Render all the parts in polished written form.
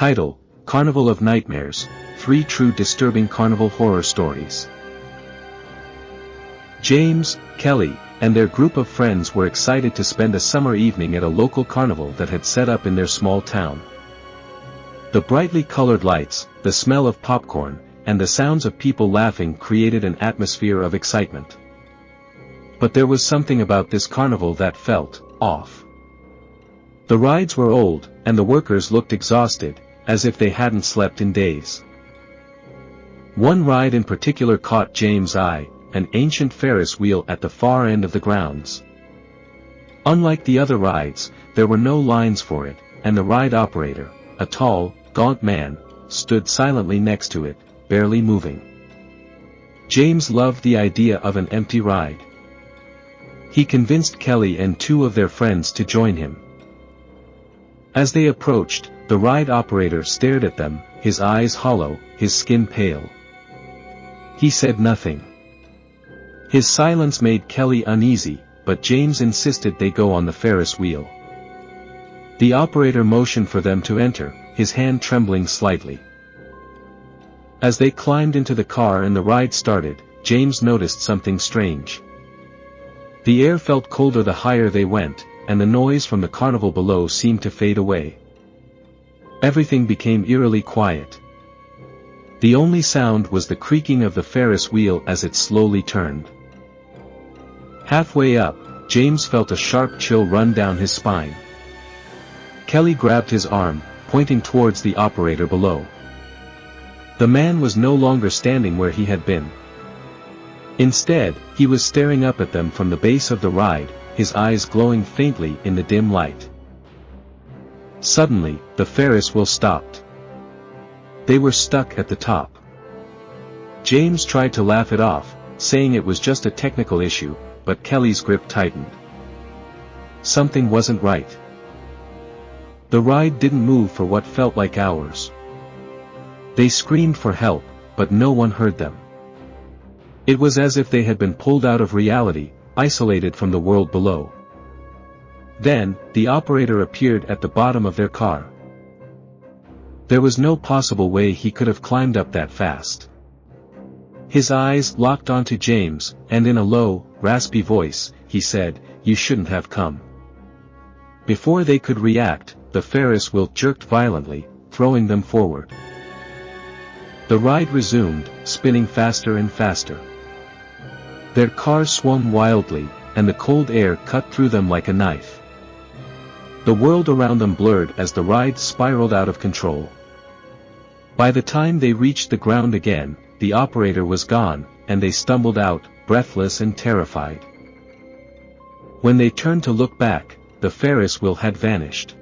Title: Carnival of Nightmares, 3 True Disturbing Carnival Horror Stories. James, Kelly, and their group of friends were excited to spend a summer evening at a local carnival that had set up in their small town. The brightly colored lights, the smell of popcorn, and the sounds of people laughing created an atmosphere of excitement. But there was something about this carnival that felt off. The rides were old, and the workers looked exhausted, as if they hadn't slept in days. One ride in particular caught James' eye, an ancient Ferris wheel at the far end of the grounds. Unlike the other rides, there were no lines for it, and the ride operator, a tall, gaunt man, stood silently next to it, barely moving. James loved the idea of an empty ride. He convinced Kelly and 2 of their friends to join him. As they approached, the ride operator stared at them, his eyes hollow, his skin pale. He said nothing. His silence made Kelly uneasy, but James insisted they go on the Ferris wheel. The operator motioned for them to enter, his hand trembling slightly. As they climbed into the car and the ride started, James noticed something strange. The air felt colder the higher they went, and the noise from the carnival below seemed to fade away. Everything became eerily quiet. The only sound was the creaking of the Ferris wheel as it slowly turned. Halfway up, James felt a sharp chill run down his spine. Kelly grabbed his arm, pointing towards the operator below. The man was no longer standing where he had been. Instead, he was staring up at them from the base of the ride, his eyes glowing faintly in the dim light. Suddenly, the Ferris wheel stopped. They were stuck at the top. James tried to laugh it off, saying it was just a technical issue, but Kelly's grip tightened. Something wasn't right. The ride didn't move for what felt like hours. They screamed for help, but no one heard them. It was as if they had been pulled out of reality, isolated from the world below. Then, the operator appeared at the bottom of their car. There was no possible way he could have climbed up that fast. His eyes locked onto James, and in a low, raspy voice, he said, "You shouldn't have come." Before they could react, the Ferris wheel jerked violently, throwing them forward. The ride resumed, spinning faster and faster. Their car swung wildly, and the cold air cut through them like a knife. The world around them blurred as the ride spiraled out of control. By the time they reached the ground again, the operator was gone, and they stumbled out, breathless and terrified. When they turned to look back, the Ferris wheel had vanished.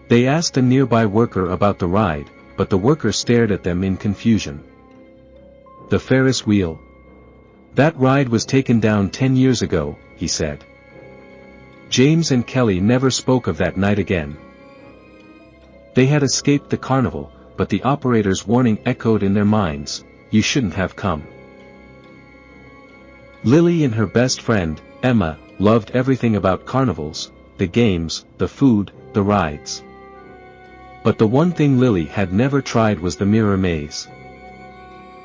They asked a nearby worker about the ride, but the worker stared at them in confusion. "The Ferris wheel? That ride was taken down 10 years ago," he said. James and Kelly never spoke of that night again. They had escaped the carnival, but the operator's warning echoed in their minds, "You shouldn't have come." Lily and her best friend, Emma, loved everything about carnivals, the games, the food, the rides. But the one thing Lily had never tried was the mirror maze.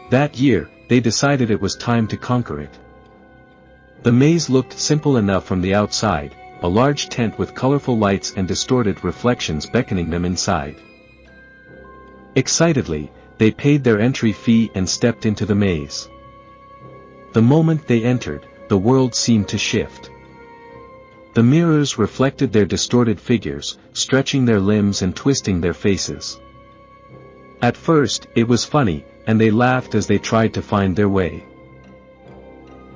That year, they decided it was time to conquer it. The maze looked simple enough from the outside, a large tent with colorful lights and distorted reflections beckoning them inside. Excitedly, they paid their entry fee and stepped into the maze. The moment they entered, the world seemed to shift. The mirrors reflected their distorted figures, stretching their limbs and twisting their faces. At first, it was funny, and they laughed as they tried to find their way.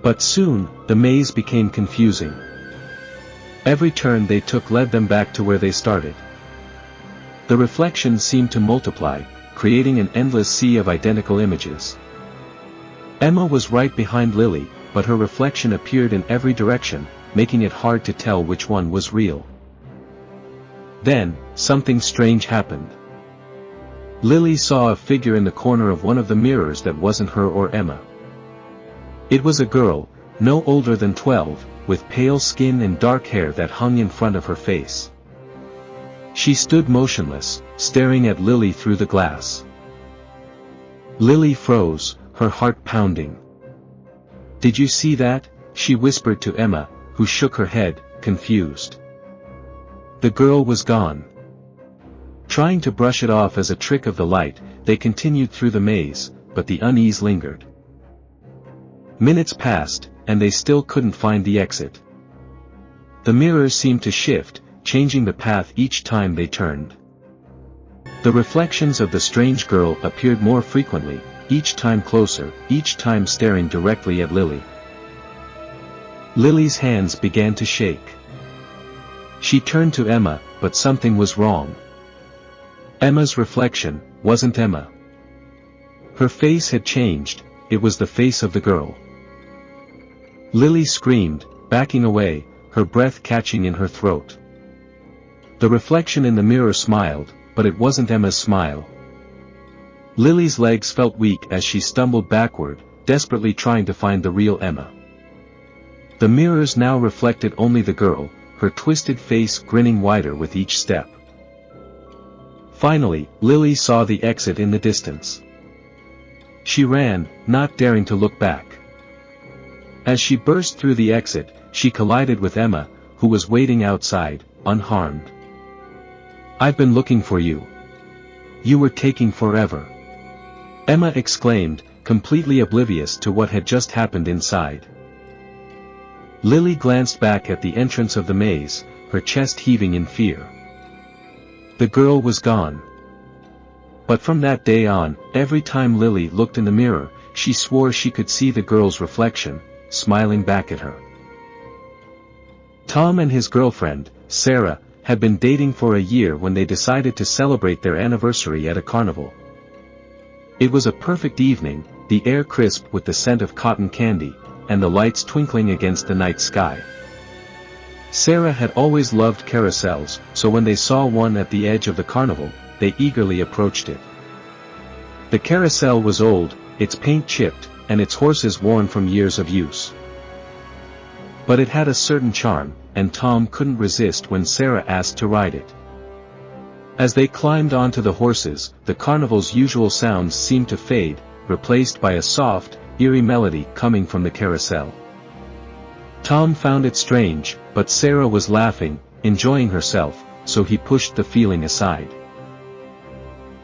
But soon, the maze became confusing. Every turn they took led them back to where they started. The reflections seemed to multiply, creating an endless sea of identical images. Emma was right behind Lily, but her reflection appeared in every direction, making it hard to tell which one was real. Then, something strange happened. Lily saw a figure in the corner of one of the mirrors that wasn't her or Emma. It was a girl, no older than 12, with pale skin and dark hair that hung in front of her face. She stood motionless, staring at Lily through the glass. Lily froze, her heart pounding. "Did you see that?" she whispered to Emma, who shook her head, confused. The girl was gone. Trying to brush it off as a trick of the light, they continued through the maze, but the unease lingered. Minutes passed, and they still couldn't find the exit. The mirrors seemed to shift, changing the path each time they turned. The reflections of the strange girl appeared more frequently, each time closer, each time staring directly at Lily. Lily's hands began to shake. She turned to Emma, but something was wrong. Emma's reflection wasn't Emma. Her face had changed, it was the face of the girl. Lily screamed, backing away, her breath catching in her throat. The reflection in the mirror smiled, but it wasn't Emma's smile. Lily's legs felt weak as she stumbled backward, desperately trying to find the real Emma. The mirrors now reflected only the girl, her twisted face grinning wider with each step. Finally, Lily saw the exit in the distance. She ran, not daring to look back. As she burst through the exit, she collided with Emma, who was waiting outside, unharmed. "I've been looking for you. You were taking forever," Emma exclaimed, completely oblivious to what had just happened inside. Lily glanced back at the entrance of the maze, her chest heaving in fear. The girl was gone. But from that day on, every time Lily looked in the mirror, she swore she could see the girl's reflection, smiling back at her. Tom and his girlfriend, Sarah, had been dating for a year when they decided to celebrate their anniversary at a carnival. It was a perfect evening, the air crisp with the scent of cotton candy, and the lights twinkling against the night sky. Sarah had always loved carousels, so when they saw one at the edge of the carnival, they eagerly approached it. The carousel was old, its paint chipped, and its horses worn from years of use. But it had a certain charm, and Tom couldn't resist when Sarah asked to ride it. As they climbed onto the horses, the carnival's usual sounds seemed to fade, replaced by a soft, eerie melody coming from the carousel. Tom found it strange, but Sarah was laughing, enjoying herself, so he pushed the feeling aside.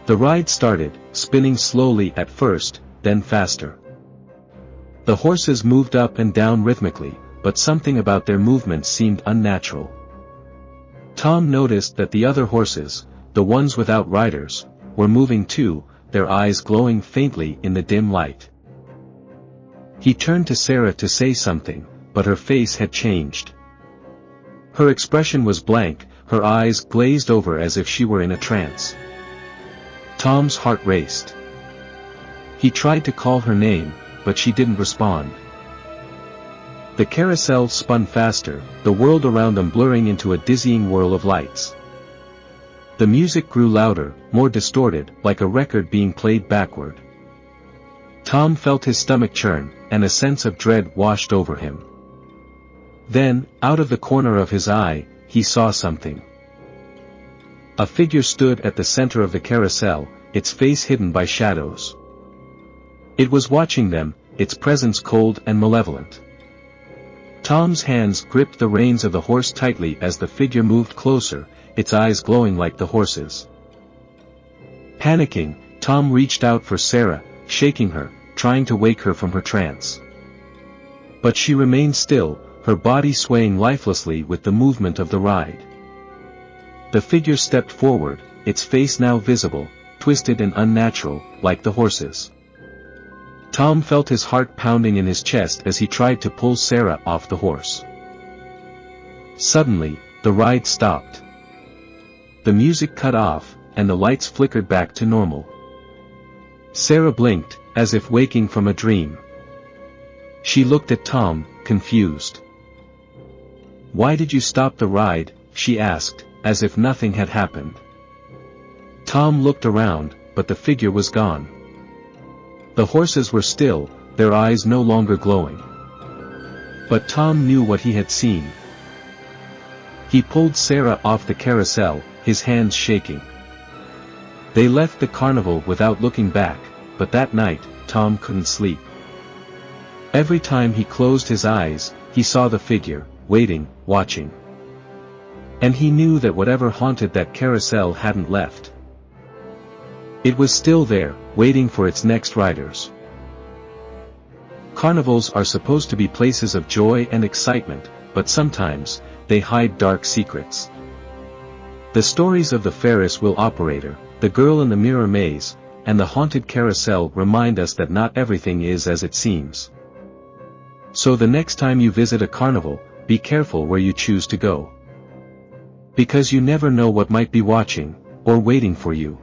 The ride started, spinning slowly at first, then faster. The horses moved up and down rhythmically, but something about their movements seemed unnatural. Tom noticed that the other horses, the ones without riders, were moving too, their eyes glowing faintly in the dim light. He turned to Sarah to say something, but her face had changed. Her expression was blank, her eyes glazed over as if she were in a trance. Tom's heart raced. He tried to call her name, but she didn't respond. The carousel spun faster, the world around them blurring into a dizzying whirl of lights. The music grew louder, more distorted, like a record being played backward. Tom felt his stomach churn, and a sense of dread washed over him. Then, out of the corner of his eye, he saw something. A figure stood at the center of the carousel, its face hidden by shadows. It was watching them, its presence cold and malevolent. Tom's hands gripped the reins of the horse tightly as the figure moved closer, its eyes glowing like the horse's. Panicking, Tom reached out for Sarah, shaking her, trying to wake her from her trance. But she remained still, her body swaying lifelessly with the movement of the ride. The figure stepped forward, its face now visible, twisted and unnatural, like the horse's. Tom felt his heart pounding in his chest as he tried to pull Sarah off the horse. Suddenly, the ride stopped. The music cut off, and the lights flickered back to normal. Sarah blinked, as if waking from a dream. She looked at Tom, confused. "Why did you stop the ride?" she asked, as if nothing had happened. Tom looked around, but the figure was gone. The horses were still, their eyes no longer glowing. But Tom knew what he had seen. He pulled Sarah off the carousel, his hands shaking. They left the carnival without looking back, but that night, Tom couldn't sleep. Every time he closed his eyes, he saw the figure, waiting, watching. And he knew that whatever haunted that carousel hadn't left. It was still there, waiting for its next riders. Carnivals are supposed to be places of joy and excitement, but sometimes, they hide dark secrets. The stories of the Ferris wheel operator, the girl in the mirror maze, and the haunted carousel remind us that not everything is as it seems. So the next time you visit a carnival, be careful where you choose to go. Because you never know what might be watching, or waiting for you.